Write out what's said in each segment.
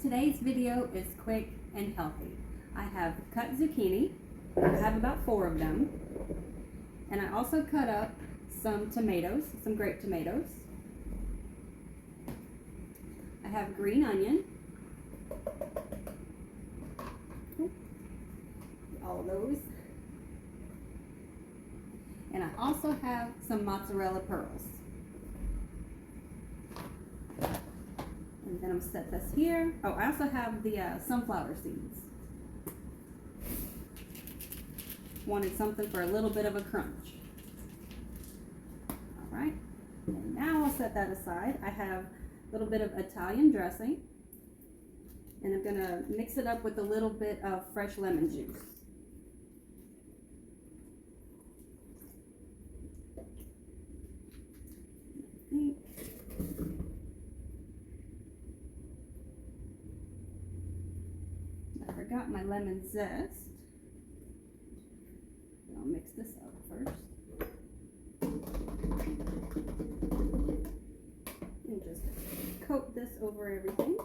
Today's video is quick and healthy. I have cut zucchini. I have about 4 of them. And I also cut up some tomatoes, some grape tomatoes. I have green onion. All of those. And I also have some mozzarella pearls. And then I'm gonna set this here. Oh, I also have the sunflower seeds. Wanted something for a little bit of a crunch. All right, and now I'll set that aside. I have a little bit of Italian dressing, and I'm gonna mix it up with a little bit of fresh lemon juice. I forgot my lemon zest. I'll mix this up first. And just coat this over everything.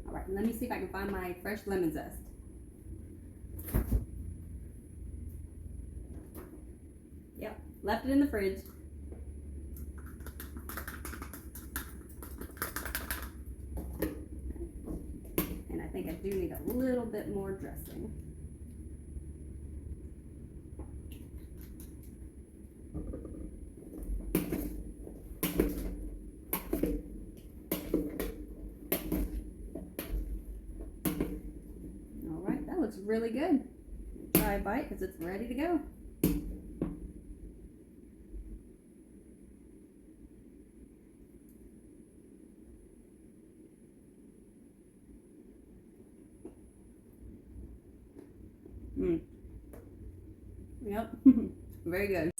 All right, let me see if I can find my fresh lemon zest. Yep, left it in the fridge. And I think I do need a little bit more dressing. All right, that looks really good. Try a bite because it's ready to go. Yep, very good.